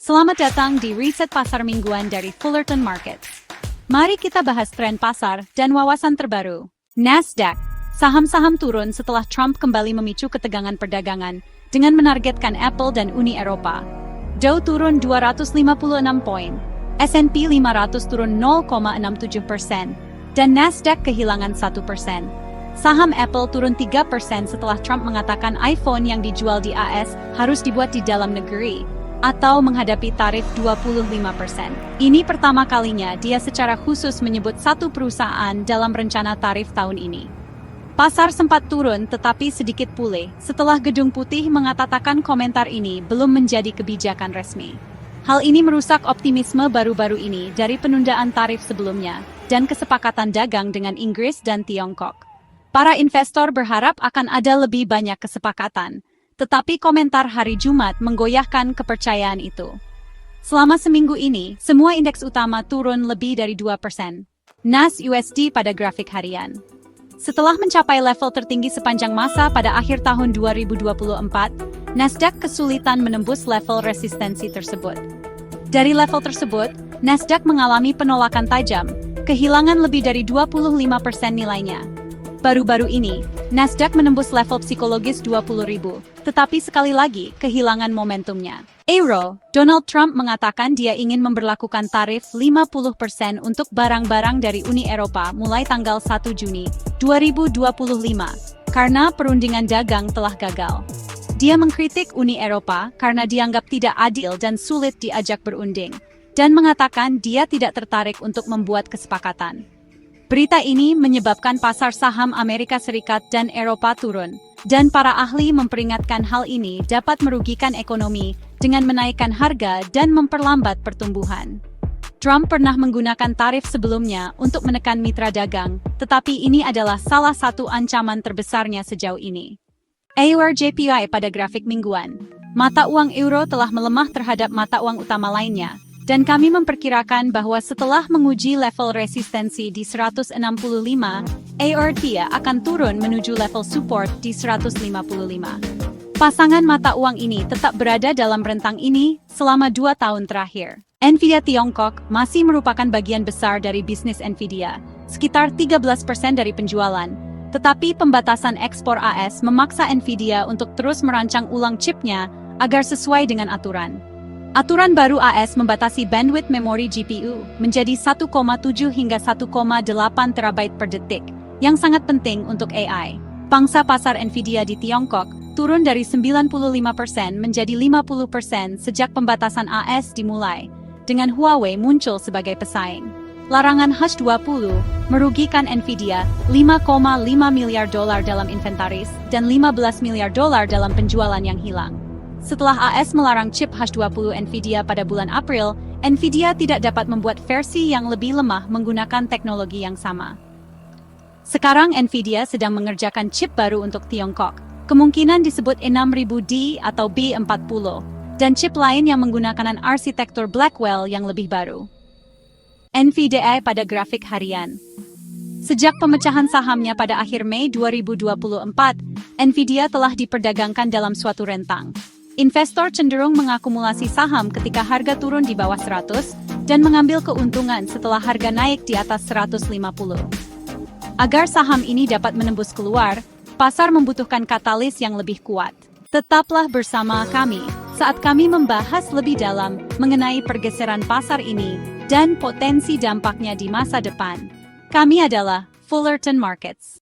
Selamat datang di Riset Pasar Mingguan dari Fullerton Markets. Mari kita bahas tren pasar dan wawasan terbaru. Nasdaq, saham-saham turun setelah Trump kembali memicu ketegangan perdagangan dengan menargetkan Apple dan Uni Eropa. Dow turun 256 poin, S&P 500 turun 0,67%, dan Nasdaq kehilangan 1%. Saham Apple turun 3% setelah Trump mengatakan iPhone yang dijual di AS harus dibuat di dalam negeri atau menghadapi tarif 25%. Ini pertama kalinya dia secara khusus menyebut satu perusahaan dalam rencana tarif tahun ini. Pasar sempat turun tetapi sedikit pulih setelah Gedung Putih mengatakan komentar ini belum menjadi kebijakan resmi. Hal ini merusak optimisme baru-baru ini dari penundaan tarif sebelumnya dan kesepakatan dagang dengan Inggris dan Tiongkok. Para investor berharap akan ada lebih banyak kesepakatan. Tetapi komentar hari Jumat menggoyahkan kepercayaan itu. Selama seminggu ini, semua indeks utama turun lebih dari 2%. NAS USD pada grafik harian. Setelah mencapai level tertinggi sepanjang masa pada akhir tahun 2024, Nasdaq kesulitan menembus level resistensi tersebut. Dari level tersebut, Nasdaq mengalami penolakan tajam, kehilangan lebih dari 25% nilainya. Baru-baru ini, Nasdaq menembus level psikologis 20.000, tetapi sekali lagi kehilangan momentumnya. Euro, Donald Trump mengatakan dia ingin memberlakukan tarif 50% untuk barang-barang dari Uni Eropa mulai tanggal 1 Juni 2025, karena perundingan dagang telah gagal. Dia mengkritik Uni Eropa karena dianggap tidak adil dan sulit diajak berunding, dan mengatakan dia tidak tertarik untuk membuat kesepakatan. Berita ini menyebabkan pasar saham Amerika Serikat dan Eropa turun, dan para ahli memperingatkan hal ini dapat merugikan ekonomi dengan menaikkan harga dan memperlambat pertumbuhan. Trump pernah menggunakan tarif sebelumnya untuk menekan mitra dagang, tetapi ini adalah salah satu ancaman terbesarnya sejauh ini. EUR/JPY pada grafik mingguan. Mata uang euro telah melemah terhadap mata uang utama lainnya, dan kami memperkirakan bahwa setelah menguji level resistensi di 165, EUR/TIA akan turun menuju level support di 155. Pasangan mata uang ini tetap berada dalam rentang ini selama 2 tahun terakhir. Nvidia Tiongkok masih merupakan bagian besar dari bisnis Nvidia, sekitar 13% dari penjualan, tetapi pembatasan ekspor AS memaksa Nvidia untuk terus merancang ulang chipnya agar sesuai dengan aturan. Aturan baru AS membatasi bandwidth memori GPU menjadi 1,7 hingga 1,8 terabyte per detik, yang sangat penting untuk AI. Pangsa pasar Nvidia di Tiongkok turun dari 95% menjadi 50% sejak pembatasan AS dimulai, dengan Huawei muncul sebagai pesaing. Larangan H20 merugikan Nvidia $5,5 miliar dalam inventaris dan $15 miliar dalam penjualan yang hilang. Setelah AS melarang chip H20 Nvidia pada bulan April, Nvidia tidak dapat membuat versi yang lebih lemah menggunakan teknologi yang sama. Sekarang Nvidia sedang mengerjakan chip baru untuk Tiongkok, kemungkinan disebut 6000D atau B40, dan chip lain yang menggunakan arsitektur Blackwell yang lebih baru. NVDA pada grafik harian. Sejak pemecahan sahamnya pada akhir Mei 2024, Nvidia telah diperdagangkan dalam suatu rentang. Investor cenderung mengakumulasi saham ketika harga turun di bawah 100 dan mengambil keuntungan setelah harga naik di atas 150. Agar saham ini dapat menembus keluar, pasar membutuhkan katalis yang lebih kuat. Tetaplah bersama kami saat kami membahas lebih dalam mengenai pergeseran pasar ini dan potensi dampaknya di masa depan. Kami adalah Fullerton Markets.